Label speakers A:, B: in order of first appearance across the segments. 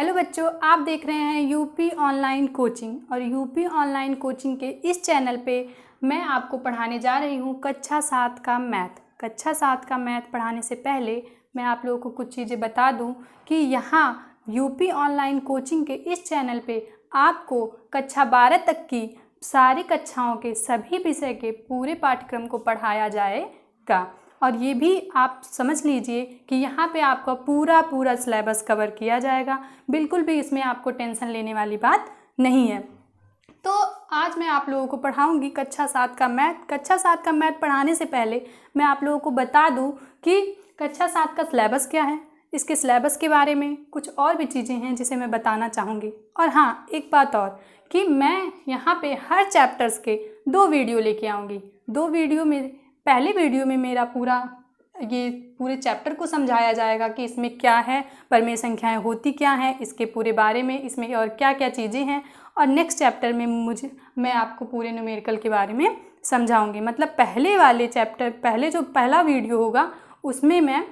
A: Hello बच्चों, आप देख रहे हैं यूपी ऑनलाइन कोचिंग और यूपी ऑनलाइन कोचिंग के इस चैनल पे मैं आपको पढ़ाने जा रही हूँ कक्षा 7 का मैथ। कक्षा 7 का मैथ पढ़ाने से पहले मैं आप लोगों को कुछ चीज़ें बता दूँ कि यहाँ यूपी ऑनलाइन कोचिंग के इस चैनल पे आपको कक्षा 12 तक की सारी कक्षाओं के सभी विषय के पूरे पाठ्यक्रम को पढ़ाया जाएगा। और ये भी आप समझ लीजिए कि यहाँ पे आपका पूरा सिलेबस कवर किया जाएगा। बिल्कुल भी इसमें आपको टेंशन लेने वाली बात नहीं है। तो आज मैं आप लोगों को पढ़ाऊँगी कक्षा 7 का मैथ। कक्षा 7 का मैथ पढ़ाने से पहले मैं आप लोगों को बता दूँ कि कक्षा 7 का सिलेबस क्या है, इसके सिलेबस के बारे में कुछ और भी चीज़ें हैं जिसे मैं बताना चाहूँगी। और हाँ, एक बात और कि मैं यहाँ पे हर चैप्टर्स के 2 वीडियो लेके आऊँगी। 2 वीडियो में पहले वीडियो में मेरा पूरे चैप्टर को समझाया जाएगा कि इसमें क्या है, परिमेय संख्याएं होती क्या हैं, इसके पूरे बारे में, इसमें और क्या क्या चीज़ें हैं। और नेक्स्ट चैप्टर में मैं आपको पूरे न्यूमेरिकल के बारे में समझाऊंगी। मतलब पहले जो पहला वीडियो होगा उसमें मैं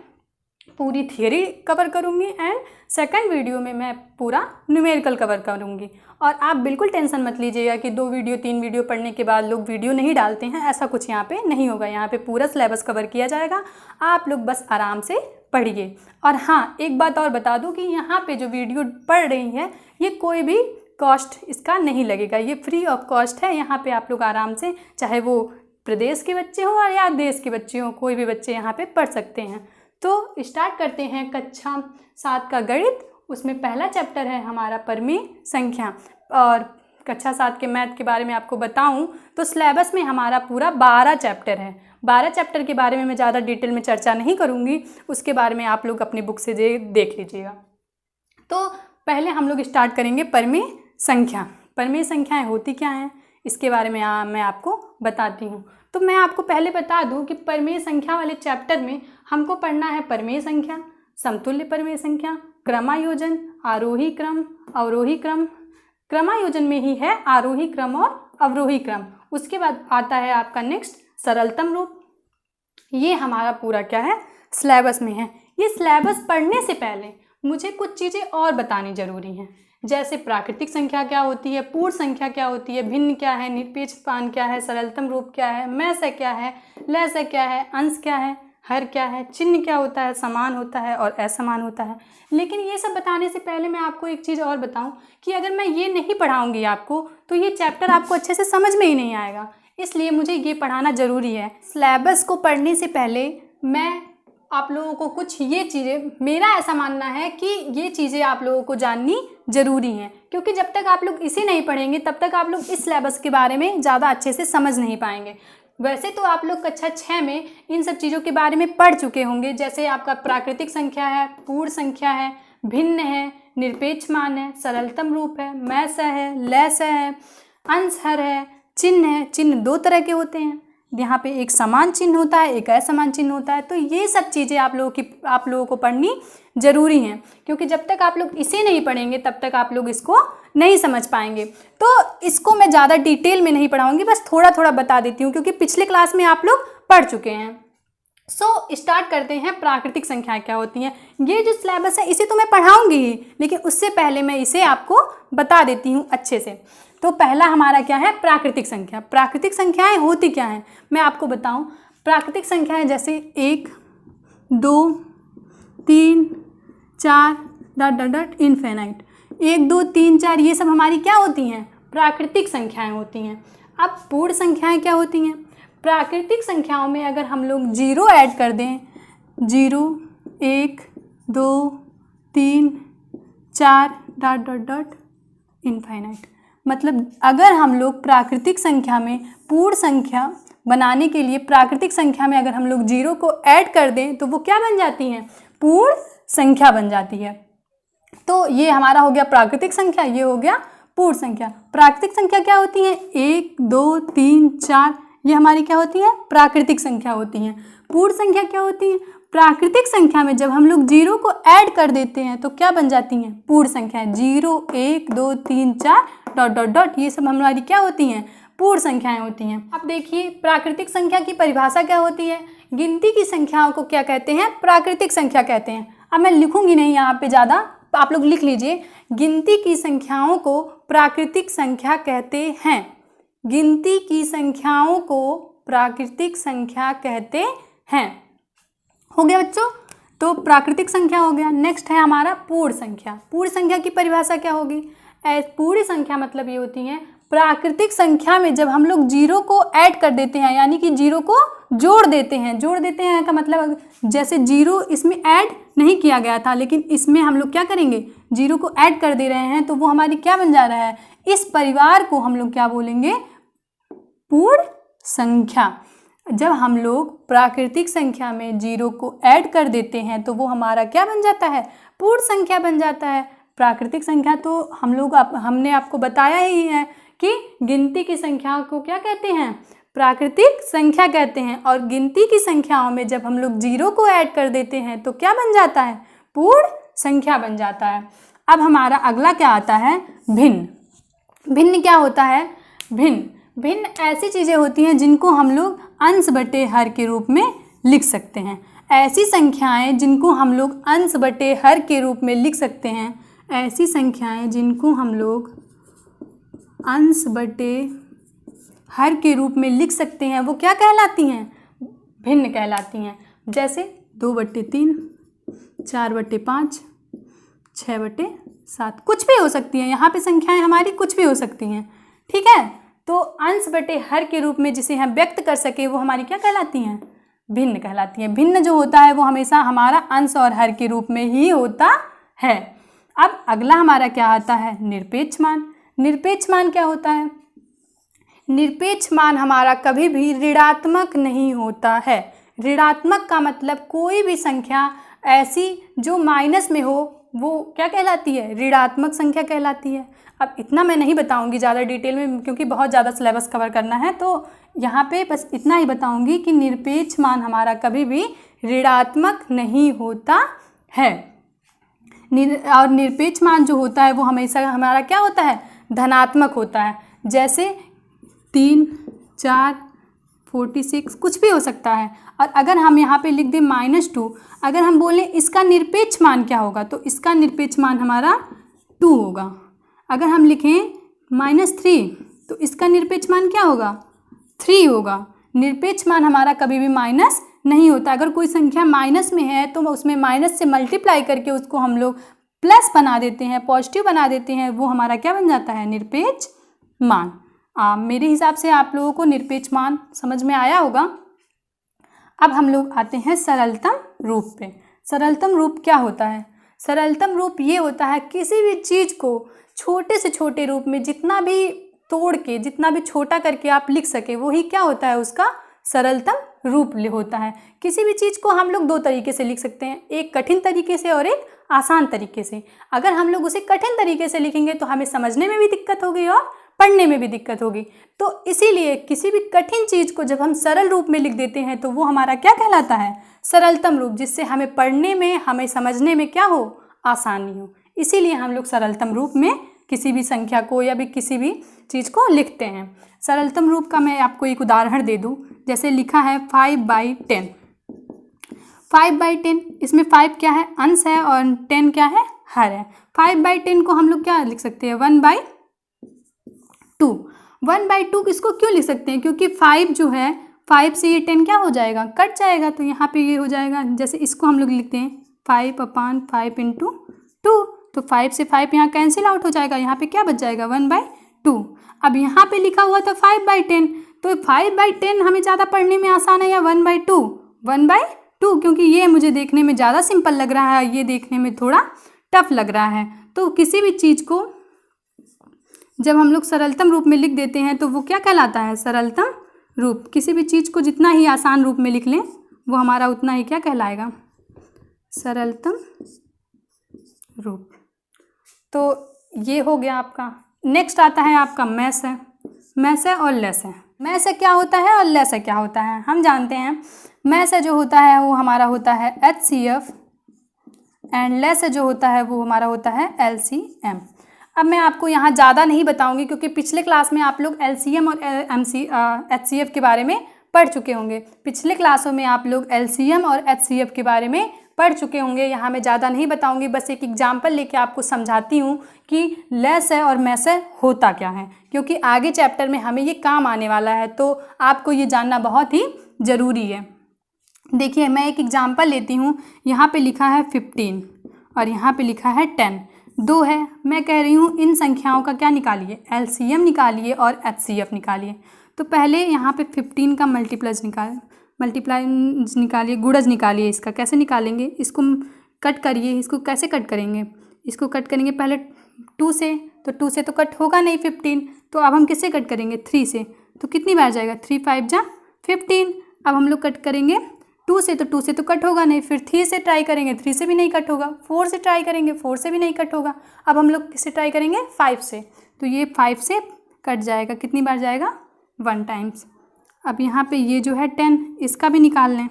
A: पूरी थियरी कवर करूंगी एंड सेकंड वीडियो में मैं पूरा न्यूमेरिकल कवर करूंगी। और आप बिल्कुल टेंशन मत लीजिएगा कि 2 वीडियो 3 वीडियो पढ़ने के बाद लोग वीडियो नहीं डालते हैं, ऐसा कुछ यहाँ पे नहीं होगा। यहाँ पे पूरा सिलेबस कवर किया जाएगा, आप लोग बस आराम से पढ़िए। और हाँ, एक बात और बता दूँ कि यहाँ पे जो वीडियो पढ़ रही है ये कोई भी कॉस्ट इसका नहीं लगेगा, ये फ्री ऑफ कॉस्ट है। यहाँ पे आप लोग आराम से, चाहे वो प्रदेश के बच्चे हों या देश के बच्चे हों, कोई भी बच्चे यहाँ पे पढ़ सकते हैं। तो स्टार्ट करते हैं कक्षा 7 का गणित। उसमें पहला चैप्टर है हमारा परिमेय संख्या। और कक्षा 7 के मैथ के बारे में आपको बताऊं तो सिलेबस में हमारा पूरा 12 चैप्टर है। 12 चैप्टर के बारे में मैं ज़्यादा डिटेल में चर्चा नहीं करूंगी, उसके बारे में आप लोग अपनी बुक से देख लीजिएगा। तो पहले हम लोग स्टार्ट करेंगे परिमेय संख्या। परिमेय संख्याएँ होती क्या हैं इसके बारे में मैं आपको बताती हूँ। तो मैं आपको पहले बता दूं कि परिमेय संख्या वाले चैप्टर में हमको पढ़ना है परिमेय संख्या, समतुल्य परिमेय संख्या, क्रमायोजन, आरोही क्रम, अवरोही क्रम। क्रमायोजन में ही है आरोही क्रम और अवरोही क्रम। उसके बाद आता है आपका नेक्स्ट सरलतम रूप। ये हमारा पूरा क्या है, सिलेबस में है। ये सिलेबस पढ़ने से पहले मुझे कुछ चीज़ें और बतानी जरूरी हैं, जैसे प्राकृतिक संख्या क्या होती है, पूर्ण संख्या क्या होती है, भिन्न क्या है, निरपेक्ष मान क्या है, सरलतम रूप क्या है, मैसे क्या है, लैसे क्या है, अंश क्या है, हर क्या है, चिन्ह क्या होता है, समान होता है और असमान होता है। लेकिन ये सब बताने से पहले मैं आपको एक चीज़ और बताऊं कि अगर मैं ये नहीं पढ़ाऊंगी आपको तो ये चैप्टर आपको अच्छे से समझ में ही नहीं आएगा। इसलिए मुझे ये पढ़ाना ज़रूरी है। सिलेबस को पढ़ने से पहले मैं आप लोगों को कुछ ये चीज़ें, मेरा ऐसा मानना है कि ये चीज़ें आप लोगों को जाननी ज़रूरी हैं, क्योंकि जब तक आप लोग इसे नहीं पढ़ेंगे तब तक आप लोग इस सिलेबस के बारे में ज़्यादा अच्छे से समझ नहीं पाएंगे। वैसे तो आप लोग कक्षा 6 में इन सब चीज़ों के बारे में पढ़ चुके होंगे, जैसे आपका प्राकृतिक संख्या है, पूर्ण संख्या है, भिन्न है, निरपेक्ष मान है, सरलतम रूप है, मैसे है, लैसे है, अंश हर है, चिन्ह है। चिन्ह 2 तरह के होते हैं, यहाँ पे एक समान चिन्ह होता है, एक असमान चिन्ह होता है। तो ये सब चीज़ें आप लोगों को पढ़नी ज़रूरी हैं, क्योंकि जब तक आप लोग इसे नहीं पढ़ेंगे तब तक आप लोग इसको नहीं समझ पाएंगे। तो इसको मैं ज़्यादा डिटेल में नहीं पढ़ाऊँगी, बस थोड़ा थोड़ा बता देती हूँ, क्योंकि पिछले क्लास में आप लोग पढ़ चुके हैं। स्टार्ट करते हैं प्राकृतिक संख्याएँ क्या होती हैं। ये जो सिलेबस है इसे तो मैं पढ़ाऊँगी ही, लेकिन उससे पहले मैं इसे आपको बता देती हूँ अच्छे से। तो पहला हमारा क्या है, प्राकृतिक संख्या। प्राकृतिक संख्याएं होती क्या हैं मैं आपको बताऊं। प्राकृतिक संख्याएं जैसे 1, 2, 3, 4 डॉट इनफिनिट। 1, 2, 3, 4 ये सब हमारी क्या होती हैं, प्राकृतिक संख्याएं होती हैं। अब पूर्ण संख्याएं क्या होती हैं। प्राकृतिक संख्याओं में अगर हम लोग 0 ऐड कर दें, 0, 1, 2, 3, 4 डॉट इनफिनिट, मतलब अगर हम लोग प्राकृतिक संख्या में पूर्ण संख्या बनाने के लिए प्राकृतिक संख्या में अगर हम लोग 0 को ऐड कर दें तो वो क्या बन जाती हैं, पूर्ण संख्या बन जाती है। तो ये हमारा हो गया प्राकृतिक संख्या, ये हो गया पूर्ण संख्या। प्राकृतिक संख्या क्या होती है, 1, 2, 3, 4 ये हमारी क्या होती है, प्राकृतिक संख्या होती हैं। पूर्ण संख्या क्या होती है, प्राकृतिक संख्या में जब हम लोग 0 को ऐड कर देते हैं तो क्या बन जाती हैं, पूर्ण संख्या। 0, 1, 2, 3, 4 डॉट ये सब हमारी क्या होती हैं, पूर्ण संख्याएं होती हैं। अब देखिए प्राकृतिक संख्या की परिभाषा क्या होती है। गिनती की संख्याओं को क्या कहते हैं, प्राकृतिक संख्या कहते हैं। अब मैं लिखूंगी नहीं यहाँ पे ज़्यादा, आप लोग लिख लीजिए गिनती की संख्याओं को प्राकृतिक संख्या कहते हैं। गिनती की संख्याओं को प्राकृतिक संख्या कहते हैं। हो गया बच्चों, तो प्राकृतिक संख्या हो गया। नेक्स्ट है हमारा पूर्ण संख्या। पूर्ण संख्या की परिभाषा क्या होगी? पूर्ण संख्या मतलब ये होती है प्राकृतिक संख्या में जब हम लोग जीरो को ऐड कर देते हैं, यानी कि जीरो को जोड़ देते हैं। जोड़ देते हैं का मतलब जैसे जीरो इसमें ऐड नहीं किया गया था, लेकिन इसमें हम लोग क्या करेंगे, जीरो को ऐड कर दे रहे हैं, तो वो हमारी क्या बन जा रहा है, इस परिवार को हम लोग क्या बोलेंगे, पूर्ण संख्या। जब हम लोग प्राकृतिक संख्या में जीरो को ऐड कर देते हैं तो वो हमारा क्या बन जाता है, पूर्ण संख्या बन जाता है। प्राकृतिक संख्या तो हमने आपको बताया ही है कि गिनती की संख्याओं को क्या कहते हैं, प्राकृतिक संख्या कहते हैं। और गिनती की संख्याओं में जब हम लोग जीरो को ऐड कर देते हैं तो क्या बन जाता है, पूर्ण संख्या बन जाता है। अब हमारा अगला क्या आता है, भिन्न। भिन्न क्या होता है, भिन्न ऐसी चीज़ें होती हैं जिनको हम लोग अंश बटे हर के रूप में लिख सकते हैं। ऐसी संख्याएं जिनको हम लोग अंश बटे हर के रूप में लिख सकते हैं, ऐसी संख्याएं जिनको हम लोग अंश बटे हर के रूप में लिख सकते हैं, वो क्या कहलाती हैं, भिन्न कहलाती हैं। जैसे 2/3, 4/5, 6/7, कुछ भी हो सकती हैं। यहाँ पे संख्याएं हमारी कुछ भी हो सकती हैं, ठीक है। तो अंश बटे हर के रूप में जिसे हम व्यक्त कर सके वो हमारी क्या कहलाती हैं, भिन्न कहलाती हैं। भिन्न जो होता है वो हमेशा हमारा अंश और हर के रूप में ही होता है। अब अगला हमारा क्या आता है, निरपेक्ष मान। निरपेक्ष मान क्या होता है, निरपेक्ष मान हमारा कभी भी ऋणात्मक नहीं होता है। ऋणात्मक का मतलब कोई भी संख्या ऐसी जो माइनस में हो वो क्या कहलाती है, ऋणात्मक संख्या कहलाती है। अब इतना मैं नहीं बताऊंगी ज़्यादा डिटेल में क्योंकि बहुत ज़्यादा सिलेबस कवर करना है, तो यहाँ पे बस इतना ही बताऊंगी कि निरपेक्ष मान हमारा कभी भी ऋणात्मक नहीं होता है। और निरपेक्ष मान जो होता है वो हमेशा हमारा क्या होता है, धनात्मक होता है। जैसे 3, 4, 46 कुछ भी हो सकता है। और अगर हम यहाँ पे लिख दें -2, अगर हम बोलें इसका निरपेक्ष मान क्या होगा, तो इसका निरपेक्ष मान हमारा 2 होगा। अगर हम लिखें -3 तो इसका निरपेक्ष मान क्या होगा, 3 होगा। निरपेक्ष मान हमारा कभी भी माइनस नहीं होता। अगर कोई संख्या माइनस में है तो उसमें माइनस से मल्टीप्लाई करके उसको हम लोग प्लस बना देते हैं, पॉजिटिव बना देते हैं, वो हमारा क्या बन जाता है, निरपेक्ष मान। मेरे हिसाब से आप लोगों को निरपेक्ष मान समझ में आया होगा। अब हम लोग आते हैं सरलतम रूप पे। सरलतम रूप क्या होता है, सरलतम रूप ये होता है किसी भी चीज़ को छोटे से छोटे रूप में जितना भी तोड़ के, जितना भी छोटा करके आप लिख सके, वही क्या होता है, उसका सरलतम रूप होता है। किसी भी चीज़ को हम लोग 2 तरीके से लिख सकते हैं, एक कठिन तरीके से और एक आसान तरीके से। अगर हम लोग उसे कठिन तरीके से लिखेंगे तो हमें समझने में भी दिक्कत होगी और पढ़ने में भी दिक्कत होगी। तो इसीलिए किसी भी कठिन चीज़ को जब हम सरल रूप में लिख देते हैं तो वो हमारा क्या कहलाता है, सरलतम रूप, जिससे हमें पढ़ने में, हमें समझने में क्या हो, आसानी हो। इसीलिए हम लोग सरलतम रूप में किसी भी संख्या को या भी किसी भी चीज़ को लिखते हैं। सरलतम रूप का मैं आपको एक उदाहरण दे दूं, जैसे लिखा है 5/10। 5/10, इसमें 5 क्या है, अंश है, और 10 क्या है, हर है। 5/10 को हम लोग क्या लिख सकते हैं, 1/2। 1/2 इसको क्यों लिख सकते हैं, क्योंकि 5 जो है, 5 से ये 10 क्या हो जाएगा, कट जाएगा, तो यहाँ पे ये हो जाएगा। जैसे इसको हम लोग लिखते हैं 5/5 × 2, तो 5 से 5 यहाँ कैंसिल आउट हो जाएगा, यहाँ पे क्या बच जाएगा, 1/2। अब यहाँ पे लिखा हुआ था 5/10, तो 5/10 हमें ज़्यादा पढ़ने में आसान है या 1/2? 1/2, क्योंकि ये मुझे देखने में ज़्यादा सिंपल लग रहा है, ये देखने में थोड़ा टफ लग रहा है। तो किसी भी चीज़ को जब हम लोग सरलतम रूप में लिख देते हैं तो वो क्या कहलाता है, सरलतम रूप। किसी भी चीज़ को जितना ही आसान रूप में लिख लें वो हमारा उतना ही क्या कहलाएगा, सरलतम रूप। तो ये हो गया आपका। नेक्स्ट आता है आपका मैस है। मैस है और लेस है। मैस है क्या होता है और लेस है क्या होता है, हम जानते हैं। मैस है जो होता है वो हमारा होता है HCF, एंड लेस है जो होता है वो हमारा होता है LCM। अब मैं आपको यहाँ ज़्यादा नहीं बताऊँगी क्योंकि पिछले क्लास में आप लोग LCM और HCF के बारे में पढ़ चुके होंगे। पिछले क्लासों में आप लोग LCM और HCF के बारे में पढ़ चुके होंगे, यहाँ मैं ज़्यादा नहीं बताऊँगी, बस एक एग्जाम्पल लेके आपको समझाती हूँ कि लेस है और मैस है होता क्या है, क्योंकि आगे चैप्टर में हमें ये काम आने वाला है, तो आपको ये जानना बहुत ही ज़रूरी है। देखिए मैं एक एग्जाम्पल लेती हूँ। यहाँ पे लिखा है 15 और यहाँ पे लिखा है 10, 2 है। मैं कह रही हूँ इन संख्याओं का क्या निकालिए, एलसीएम निकालिए और एचसीएफ निकालिए। तो पहले यहाँ पे 15 का मल्टीप्लाई निकालिए, गुणज निकालिए। इसका कैसे निकालेंगे, इसको कट करिए। इसको कैसे कट करेंगे, इसको कट करेंगे पहले 2 से, तो 2 से तो कट होगा नहीं 15, तो अब हम किससे कट करेंगे, 3 से। तो कितनी बार जाएगा, 3 5 जा 15। अब हम लोग कट करेंगे 2 से, तो 2 से तो कट होगा नहीं, फिर 3 से ट्राई करेंगे, 3 से भी नहीं कट होगा। 4 से ट्राई करेंगे, 4 से भी नहीं कट होगा। अब हम लोग किससे ट्राई करेंगे, 5 से, तो ये 5 से कट जाएगा। कितनी बार जाएगा, 1 टाइम्स। अब यहाँ पे ये जो है 10, इसका भी निकाल लें।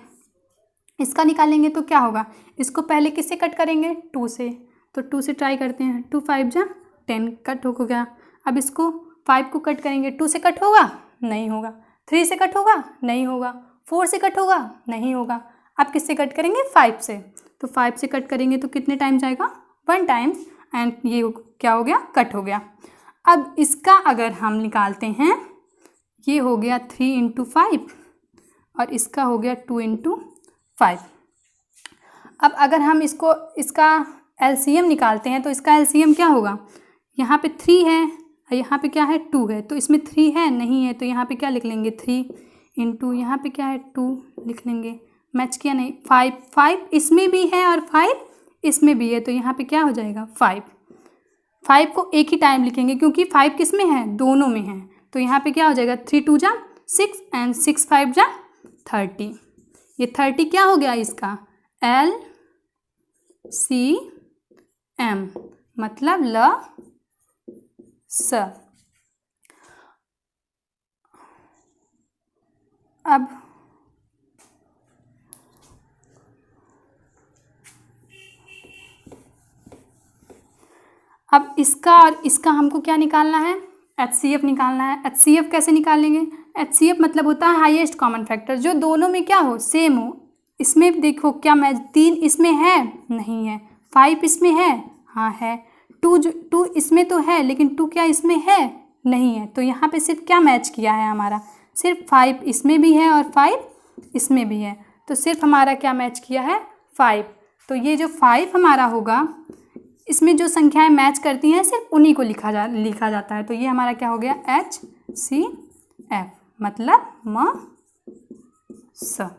A: इसका निकालेंगे तो क्या होगा, इसको पहले किससे कट करेंगे, 2 से, तो 2 से ट्राई करते हैं। 2 5 जा 10, कट हो गया। अब इसको 5 को कट करेंगे, 2 से कट होगा नहीं होगा, 3 से कट होगा नहीं होगा, 4 से कट होगा नहीं होगा। अब किससे कट करेंगे, 5 से, तो 5 से कट करेंगे तो कितने टाइम जाएगा, 1 टाइम्स, एंड ये क्या हो गया, कट हो गया। अब इसका अगर हम निकालते हैं, ये हो गया 3 × 5 और इसका हो गया 2 × 5। अब अगर हम इसका एलसीएम निकालते हैं तो इसका एलसीएम क्या होगा, यहाँ पे 3 है और यहाँ पे क्या है, 2 है, तो इसमें 3 है नहीं है, तो यहाँ पे क्या लिख लेंगे, 3 × यहाँ पे क्या है, 2 लिख लेंगे। मैच किया नहीं, 5 इसमें भी है और 5 इसमें भी है, तो यहाँ पे क्या हो जाएगा, 5 को एक ही टाइम लिखेंगे क्योंकि 5 किस में है, दोनों में है। तो यहाँ पे क्या हो जाएगा, 3 2 जा 6 एंड 6 5 जा 30। ये 30 क्या हो गया इसका, LCM, मतलब ल स। अब इसका और इसका हमको क्या निकालना है, HCF निकालना है। HCF कैसे निकालेंगे, HCF मतलब होता है हाईएस्ट कॉमन फैक्टर, जो दोनों में क्या हो, सेम हो। इसमें देखो क्या मैच, 3 इसमें है नहीं है, 5 इसमें है हाँ है, 2 इसमें तो है लेकिन 2 क्या इसमें है नहीं है, तो यहाँ पे सिर्फ क्या मैच किया है हमारा, सिर्फ 5 इसमें भी है और 5 इसमें भी है, तो सिर्फ हमारा क्या मैच किया है, 5। तो ये जो 5 हमारा होगा, इसमें जो संख्याएं मैच करती हैं सिर्फ उन्हीं को लिखा जाता है। तो ये हमारा क्या हो गया, HCF, मतलब म स।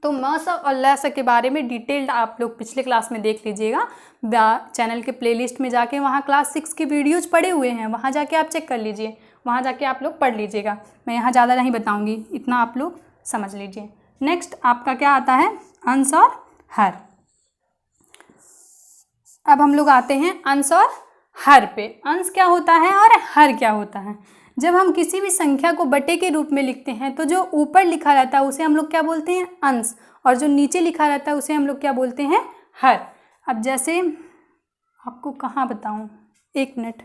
A: तो म स और ल स के बारे में डिटेल्ड आप लोग पिछले क्लास में देख लीजिएगा, चैनल के प्लेलिस्ट में जाके, वहाँ क्लास 6 के वीडियोज पड़े हुए हैं, वहाँ जाके आप चेक कर लीजिए, वहाँ जाके आप लोग पढ़ लीजिएगा। मैं यहाँ ज़्यादा नहीं बताऊँगी, इतना आप लोग समझ लीजिए। नेक्स्ट आपका क्या आता है, अंश और हर। अब हम लोग आते हैं अंश और हर पे। अंश क्या होता है और हर क्या होता है। जब हम किसी भी संख्या को बटे के रूप में लिखते हैं तो जो ऊपर लिखा रहता है उसे हम लोग क्या बोलते हैं, अंश, और जो नीचे लिखा रहता है उसे हम लोग क्या बोलते हैं, हर। अब जैसे आपको कहाँ बताऊँ, एक मिनट,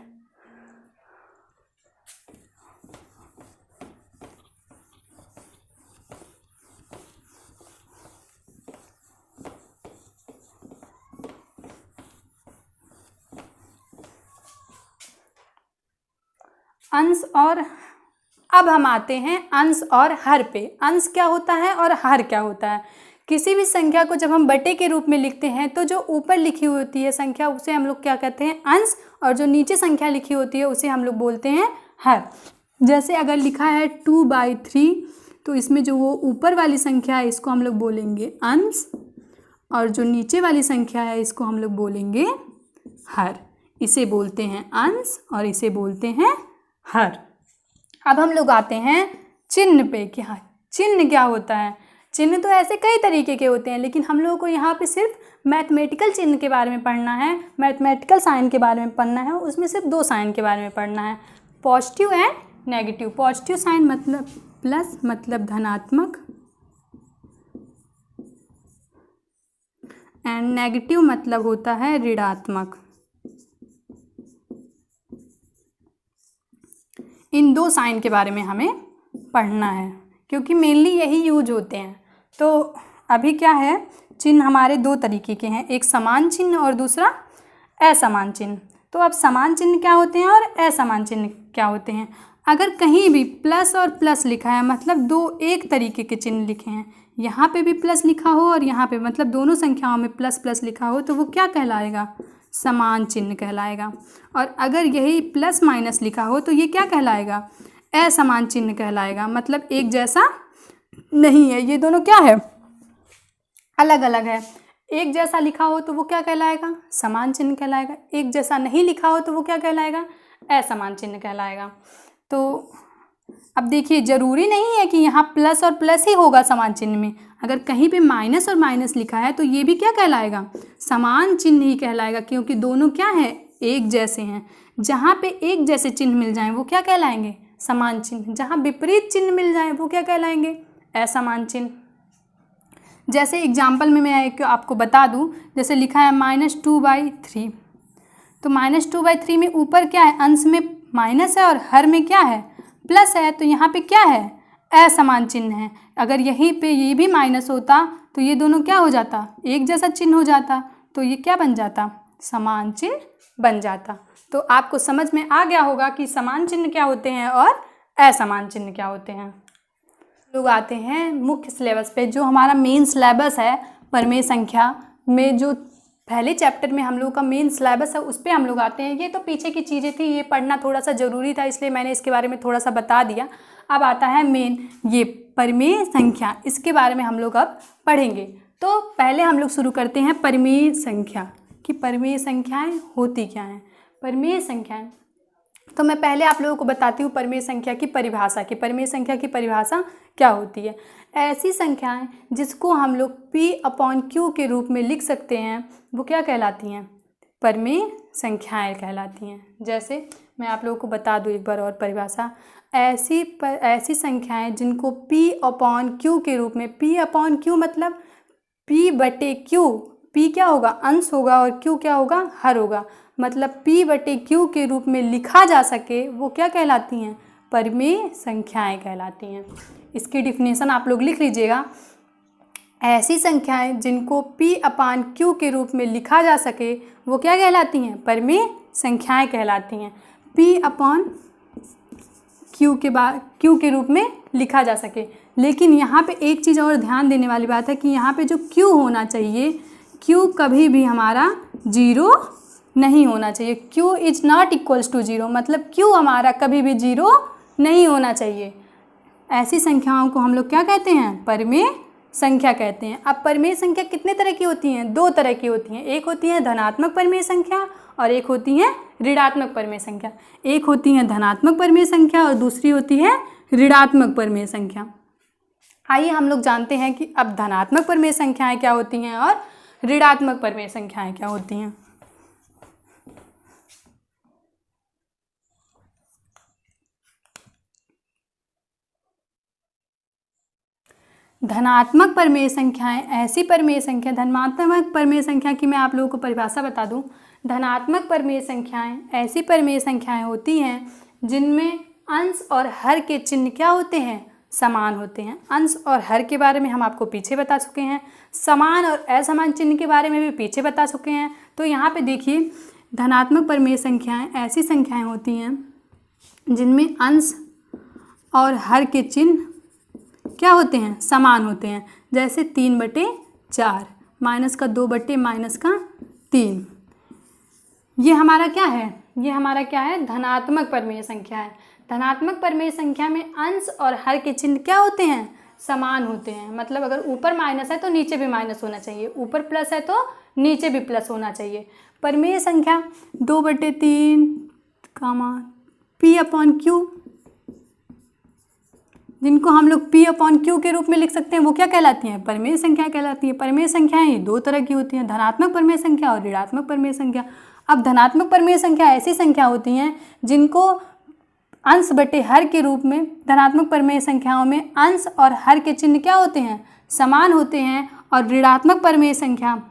A: अंश और, अब हम आते हैं अंश और हर पे। अंश क्या होता है और हर क्या होता है। किसी भी संख्या को जब हम बटे के रूप में लिखते हैं तो जो ऊपर लिखी होती है संख्या उसे हम लोग क्या कहते हैं, अंश, और जो नीचे संख्या लिखी होती है उसे हम लोग बोलते हैं हर। जैसे अगर लिखा है 2/3 तो इसमें जो वो ऊपर वाली संख्या है इसको हम लोग बोलेंगे अंश, और जो नीचे वाली संख्या है इसको हम लोग बोलेंगे हर। इसे बोलते हैं अंश और इसे बोलते हैं हर। अब हम लोग आते हैं चिन्ह पे कि हाँ चिन्ह क्या होता है। चिन्ह तो ऐसे कई तरीके के होते हैं, लेकिन हम लोगों को यहाँ पे सिर्फ मैथमेटिकल चिन्ह के बारे में पढ़ना है, मैथमेटिकल साइन के बारे में पढ़ना है। उसमें सिर्फ 2 साइन के बारे में पढ़ना है, positive and negative. Positive sign मतलब प्लस, मतलब धनात्मक, एंड नेगेटिव मतलब होता है ऋणात्मक। इन 2 साइन के बारे में हमें पढ़ना है क्योंकि मेनली यही यूज होते हैं। तो अभी क्या है, चिन्ह हमारे दो तरीके के हैं, एक समान चिन्ह और दूसरा असमान चिन्ह। तो अब समान चिन्ह क्या होते हैं और असमान चिन्ह क्या होते हैं? अगर कहीं भी प्लस और प्लस लिखा है, मतलब दो एक तरीके के चिन्ह लिखे हैं, यहाँ पे भी प्लस लिखा हो और यहाँ पे, मतलब दोनों संख्याओं में प्लस प्लस लिखा हो, तो वो क्या कहलाएगा? समान चिन्ह कहलाएगा। और अगर यही प्लस माइनस लिखा हो तो ये क्या कहलाएगा? असमान चिन्ह कहलाएगा। मतलब एक जैसा नहीं है, ये दोनों क्या है? अलग अलग है। एक जैसा लिखा हो तो वो क्या कहलाएगा? समान चिन्ह कहलाएगा। एक जैसा नहीं लिखा हो तो वो क्या कहलाएगा? असमान चिन्ह कहलाएगा। तो अब देखिए, ज़रूरी नहीं है कि यहाँ प्लस और प्लस ही होगा समान चिन्ह में। अगर कहीं पे माइनस और माइनस लिखा है तो ये भी क्या कहलाएगा? समान चिन्ह ही कहलाएगा, क्योंकि दोनों क्या है? एक जैसे हैं। जहाँ पे एक जैसे चिन्ह मिल जाएं वो क्या कहलाएंगे? समान चिन्ह। जहाँ विपरीत चिन्ह मिल जाएं वो क्या कहलाएंगे? असमान चिन्ह। जैसे एग्जाम्पल में मैं एक आपको बता दूँ, जैसे लिखा है -2/3, तो -2/3 में ऊपर क्या है? अंश में माइनस है और हर में क्या है? प्लस है। तो यहाँ पे क्या है? असमान चिन्ह है। अगर यहीं पे ये भी माइनस होता तो ये दोनों क्या हो जाता? एक जैसा चिन्ह हो जाता। तो ये क्या बन जाता? समान चिन्ह बन जाता। तो आपको समझ में आ गया होगा कि समान चिन्ह क्या होते हैं और असमान चिन्ह क्या होते हैं। लोग आते हैं मुख्य सिलेबस पे, जो हमारा मेन सिलेबस है परिमेय संख्या में, जो पहले चैप्टर में हम लोग का मेन सिलेबस है उस पर हम लोग आते हैं। ये तो पीछे की चीज़ें थी, ये पढ़ना थोड़ा सा ज़रूरी था, इसलिए मैंने इसके बारे में थोड़ा सा बता दिया। अब आता है मेन ये परिमेय संख्या, इसके बारे में हम लोग अब पढ़ेंगे। तो पहले हम लोग शुरू करते हैं परिमेय संख्या कि परिमेय संख्याएँ होती क्या हैं। परिमेय संख्याएँ, तो मैं पहले आप लोगों को बताती हूँ परिमेय संख्या की परिभाषा कि परिमेय संख्या की परिभाषा क्या होती है। ऐसी संख्याएं जिसको हम लोग P/Q के रूप में लिख सकते हैं वो क्या कहलाती हैं? परिमेय संख्याएं कहलाती हैं। जैसे मैं आप लोगों को बता दूँ एक बार और परिभाषा, ऐसी संख्याएं जिनको P/Q के रूप में, P/Q मतलब P/Q, P क्या होगा? अंश होगा और Q क्या होगा? हर होगा। मतलब P/Q के रूप में लिखा जा सके वो क्या कहलाती हैं? परिमेय संख्याएं कहलाती हैं। इसकी डिफिनेशन आप लोग लिख लीजिएगा। ऐसी संख्याएं जिनको P/Q के रूप में लिखा जा सके वो क्या कहलाती हैं? परिमेय संख्याएं कहलाती हैं। Q के रूप में लिखा जा सके। लेकिन यहाँ पे एक चीज़ और ध्यान देने वाली बात है कि यहाँ पे जो Q होना चाहिए, Q कभी भी हमारा 0 नहीं होना चाहिए। Q is not equals to 0, मतलब Q हमारा कभी भी 0 नहीं होना चाहिए। ऐसी संख्याओं को हम लोग क्या कहते हैं? परिमेय संख्या कहते हैं। अब परिमेय संख्या कितने तरह की होती हैं? दो तरह की होती हैं। एक होती है धनात्मक परिमेय संख्या और एक होती है ऋणात्मक परिमेय संख्या। एक होती है धनात्मक परिमेय संख्या और दूसरी होती है ऋणात्मक परिमेय संख्या। आइए हम लोग जानते हैं कि अब धनात्मक परिमेय संख्याएं क्या होती हैं और ऋणात्मक परिमेय संख्याएं क्या होती हैं। धनात्मक परिमेय संख्याएं ऐसी परिमेय संख्या, धनात्मक परिमेय संख्या की मैं आप लोगों को परिभाषा बता दूं। धनात्मक परिमेय संख्याएं ऐसी परिमेय संख्याएं होती हैं जिनमें अंश और हर के चिन्ह क्या होते हैं? समान होते हैं। अंश और हर के बारे में हम आपको पीछे बता चुके हैं, समान और असमान चिन्ह के बारे में भी पीछे बता चुके हैं। तो यहाँ पे देखिए, धनात्मक परिमेय संख्याएं ऐसी संख्याएं होती हैं जिनमें अंश और हर के चिन्ह क्या होते हैं? समान होते हैं। जैसे 3/4, -2/-3, ये हमारा क्या है? ये हमारा क्या है? धनात्मक परिमेय संख्या है। धनात्मक परिमेय संख्या में अंश और हर के चिन्ह क्या होते हैं? समान होते हैं। मतलब अगर ऊपर माइनस है तो नीचे भी माइनस होना चाहिए, ऊपर प्लस है तो नीचे भी प्लस होना चाहिए। परिमेय संख्या 2/3, P/Q, जिनको हम लोग P/Q के रूप में लिख सकते हैं वो क्या कहलाती हैं? परिमेय संख्या कहलाती हैं। परिमेय संख्याएं दो तरह की होती हैं, धनात्मक परिमेय संख्या और ऋणात्मक परिमेय संख्या। अब धनात्मक परिमेय संख्या ऐसी संख्या होती हैं जिनको अंश बटे हर के रूप में, धनात्मक परिमेय संख्याओं में अंश और हर के चिन्ह क्या होते हैं? समान होते हैं। और ऋणात्मक परिमेय संख्या,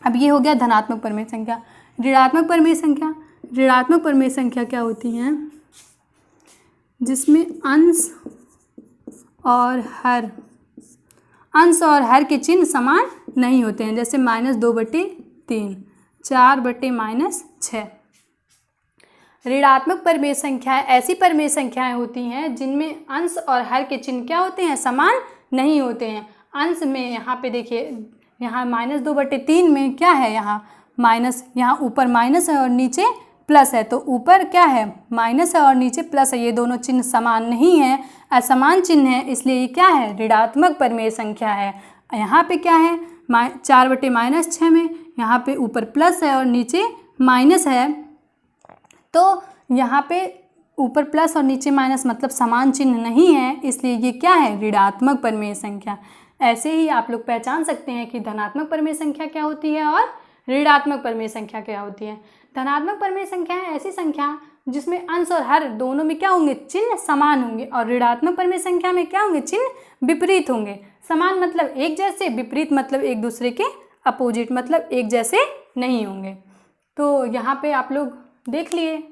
A: अब ये हो गया धनात्मक परिमेय संख्या। ऋणात्मक परिमेय संख्या, ऋणात्मक परिमेय संख्या क्या होती हैं? जिसमें अंश और हर अंश और हर के चिन्ह समान नहीं होते हैं। जैसे -2/3, 4/-6। ऋणात्मक परिमेय संख्याएं ऐसी परिमेय संख्याएं होती हैं जिनमें अंश और हर के चिन्ह क्या होते हैं, समान नहीं होते हैं। अंश में यहाँ पे देखिए, यहाँ -2/3 में क्या है, यहाँ माइनस, यहाँ ऊपर माइनस है और नीचे प्लस है, तो ऊपर क्या है, माइनस है और नीचे प्लस है। ये दोनों चिन्ह समान नहीं है, असमान चिन्ह है, इसलिए ये क्या है, ऋणात्मक परिमेय संख्या है। यहाँ पे क्या है, 4/-6 में यहाँ पे ऊपर प्लस है और नीचे माइनस है, तो यहाँ पे ऊपर प्लस और नीचे माइनस मतलब समान चिन्ह नहीं है, इसलिए ये क्या है, ऋणात्मक परिमेय संख्या। ऐसे ही आप लोग पहचान सकते हैं कि धनात्मक परिमेय संख्या क्या होती है और ऋणात्मक परिमेय संख्या क्या होती है। धनात्मक परिमेय संख्या है ऐसी संख्या जिसमें अंश और हर दोनों में क्या होंगे, चिन्ह समान होंगे, और ऋणात्मक परिमेय संख्या में क्या होंगे, चिन्ह विपरीत होंगे। समान मतलब एक जैसे, विपरीत मतलब एक दूसरे के अपोजिट, मतलब एक जैसे नहीं होंगे। तो यहाँ पे आप लोग देख लिए।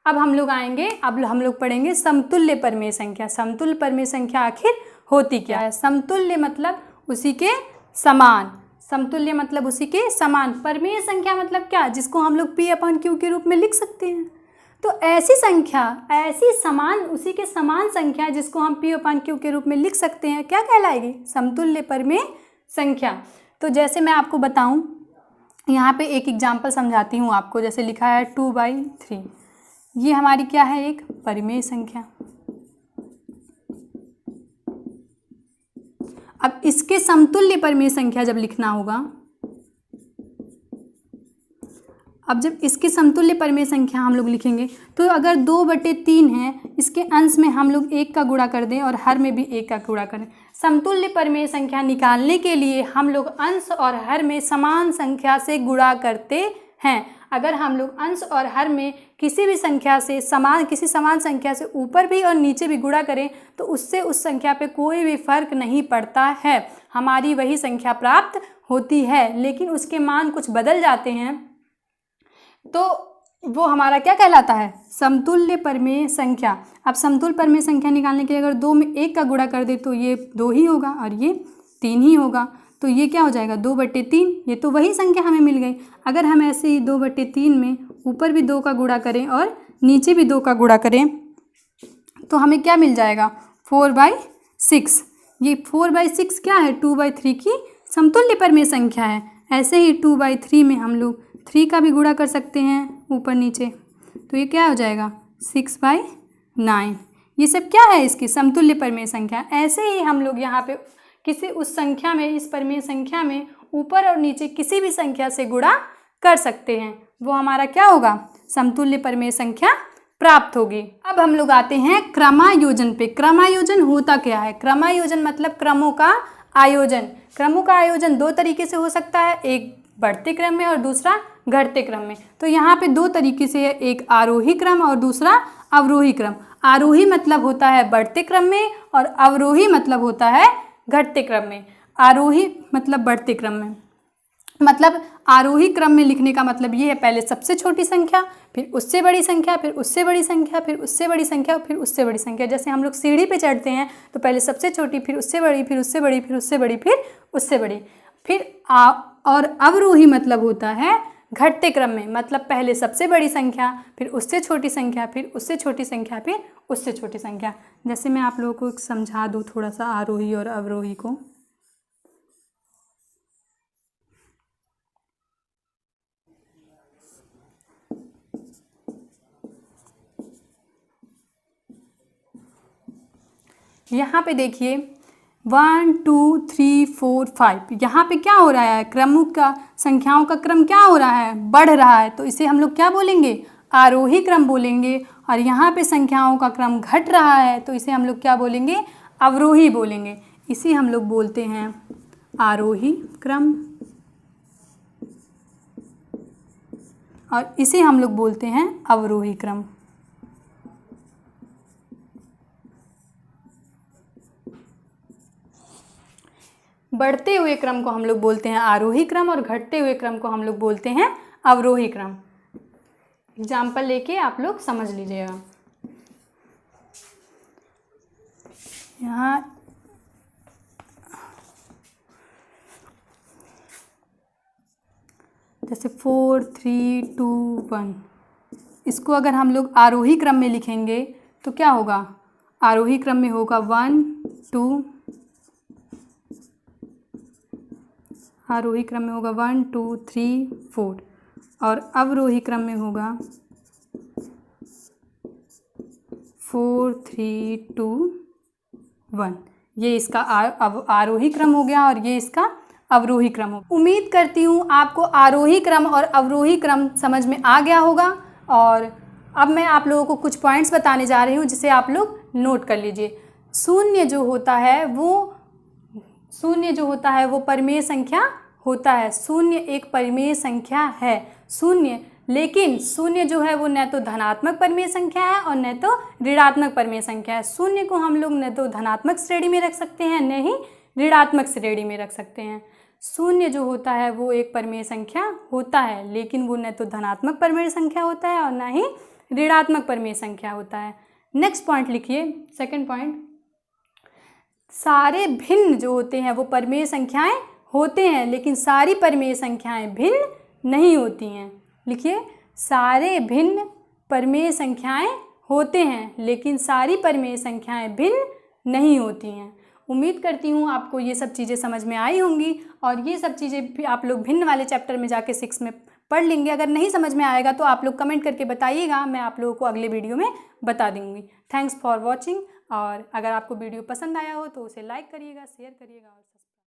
A: अब हम लोग आएंगे, अब हम लोग पढ़ेंगे समतुल्य परिमेय संख्या। समतुल्य परिमेय संख्या आखिर होती क्या है। समतुल्य मतलब उसी के समान, समतुल्य मतलब उसी के समान। परिमेय संख्या मतलब क्या, जिसको हम लोग P/Q के रूप में लिख सकते हैं। तो ऐसी संख्या, ऐसी समान, उसी के समान संख्या जिसको हम P/Q के रूप में लिख सकते हैं, क्या कहलाएगी, समतुल्य परिमेय संख्या। तो जैसे मैं आपको बताऊं, यहाँ पे एक एग्जाम्पल समझाती हूँ आपको। जैसे लिखा है 2/3, ये हमारी क्या है, एक परिमेय संख्या। अब इसके समतुल्य परिमेय संख्या जब लिखना होगा, अब जब इसके समतुल्य परिमेय संख्या हम लोग लिखेंगे, तो अगर 2/3 है, इसके अंश में हम लोग 1 का गुणा कर दें और हर में भी 1 का गुणा करें। समतुल्य परिमेय संख्या निकालने के लिए हम लोग अंश और हर में समान संख्या से गुणा करते हैं। अगर हम लोग अंश और हर में किसी भी संख्या से किसी समान संख्या से ऊपर भी और नीचे भी गुणा करें, तो उससे उस संख्या पे कोई भी फर्क नहीं पड़ता है, हमारी वही संख्या प्राप्त होती है। लेकिन उसके मान कुछ बदल जाते हैं, तो वो हमारा क्या कहलाता है, समतुल्य परिमेय संख्या। अब समतुल्य परिमेय संख्या निकालने के लिए अगर 2 में 1 का गुणा कर दे तो ये 2 ही होगा और ये 3 ही होगा, तो ये क्या हो जाएगा, 2/3। ये तो वही संख्या हमें मिल गई। अगर हम ऐसे ही 2/3 में ऊपर भी 2 का गुणा करें और नीचे भी 2 का गुणा करें, तो हमें क्या मिल जाएगा, 4/6। ये 4/6 क्या है, 2/3 की समतुल्य परिमेय संख्या है। ऐसे ही 2/3 में हम लोग 3 का भी गुणा कर सकते हैं ऊपर नीचे, तो ये क्या हो जाएगा, 6/9। ये सब क्या है, इसकी समतुल्य परिमेय संख्या। ऐसे ही हम लोग यहाँ पे किसी उस संख्या में, इस परिमेय संख्या में ऊपर और नीचे किसी भी संख्या से गुणा कर सकते हैं, वो हमारा क्या होगा, समतुल्य परिमेय संख्या प्राप्त होगी। अब हम लोग आते हैं क्रमायोजन पे। क्रमायोजन होता क्या है, क्रमायोजन मतलब क्रमों का आयोजन। क्रमों का आयोजन 2 तरीके से हो सकता है, एक बढ़ते क्रम में और दूसरा घटते क्रम में। तो यहाँ पे 2 तरीके से है, एक आरोही क्रम और दूसरा अवरोही क्रम। आरोही मतलब होता है बढ़ते क्रम में और अवरोही मतलब होता है घटते क्रम में। आरोही मतलब बढ़ते क्रम में, मतलब आरोही क्रम में लिखने का मतलब ये है, पहले सबसे छोटी संख्या, फिर उससे बड़ी संख्या, फिर उससे बड़ी संख्या, फिर उससे बड़ी संख्या, फिर उससे बड़ी संख्या। जैसे हम लोग सीढ़ी पे चढ़ते हैं तो पहले सबसे छोटी, फिर उससे बड़ी, फिर उससे बड़ी, फिर उससे बड़ी, फिर उससे बड़ी, और अवरोही मतलब होता है घटते क्रम में, मतलब पहले सबसे बड़ी संख्या, फिर उससे छोटी संख्या, फिर उससे छोटी संख्या, फिर उससे छोटी संख्या। जैसे मैं आप लोगों को समझा दूँ थोड़ा सा आरोही और अवरोही को। यहाँ पे देखिए 1 2 3 4 5, यहाँ पे क्या हो रहा है, क्रमों का, संख्याओं का क्रम क्या हो रहा है, बढ़ रहा है, तो इसे हम लोग क्या बोलेंगे, आरोही क्रम बोलेंगे। और यहाँ पे संख्याओं का क्रम घट रहा है, तो इसे हम लोग क्या बोलेंगे, अवरोही बोलेंगे। इसे हम लोग बोलते हैं आरोही क्रम और इसे हम लोग बोलते हैं अवरोही क्रम। बढ़ते हुए क्रम को हम लोग बोलते हैं आरोही क्रम और घटते हुए क्रम को हम लोग बोलते हैं अवरोही क्रम। एग्जाम्पल लेके आप लोग समझ लीजिएगा। यहाँ जैसे 4 3 2 1। इसको अगर हम लोग आरोही क्रम में लिखेंगे तो क्या होगा? आरोही क्रम में होगा 1 2, आरोही क्रम में होगा 1 2 3 4, और अवरोही क्रम में होगा 4 3 2 1। ये इसका आरोही क्रम हो गया और ये इसका अवरोही क्रम हो। उम्मीद करती हूँ आपको आरोही क्रम और अवरोही क्रम समझ में आ गया होगा। और अब मैं आप लोगों को कुछ पॉइंट्स बताने जा रही हूँ जिसे आप लोग नोट कर लीजिए। शून्य जो होता है वो परिमेय संख्या होता है। शून्य एक परिमेय संख्या है। शून्य, लेकिन शून्य जो है वो न तो धनात्मक परिमेय संख्या है और न तो ऋणात्मक परिमेय संख्या है। शून्य को हम लोग न तो धनात्मक श्रेणी में रख सकते हैं न ही ऋणात्मक श्रेणी में रख सकते हैं। शून्य जो होता है वो एक परिमेय संख्या होता है, लेकिन वो न तो धनात्मक परिमेय संख्या होता है और न ही ऋणात्मक परिमेय संख्या होता है। नेक्स्ट पॉइंट लिखिए, सेकंड पॉइंट, सारे भिन्न जो होते हैं वो परिमेय संख्याएं होते हैं, लेकिन सारी परिमेय संख्याएं भिन्न नहीं होती हैं। लिखिए, सारे भिन्न परिमेय संख्याएं होते हैं, लेकिन सारी परिमेय संख्याएं भिन्न नहीं होती हैं। उम्मीद करती हूँ आपको ये सब चीज़ें समझ में आई होंगी, और ये सब चीज़ें भी आप लोग भिन्न वाले चैप्टर में जाके 6 में पढ़ लेंगे। अगर नहीं समझ में आएगा तो आप लोग कमेंट करके बताइएगा, मैं आप लोगों को अगले वीडियो में बता दूँगी। Thanks for watching. और अगर आपको वीडियो पसंद आया हो तो उसे लाइक करिएगा, शेयर करिएगा और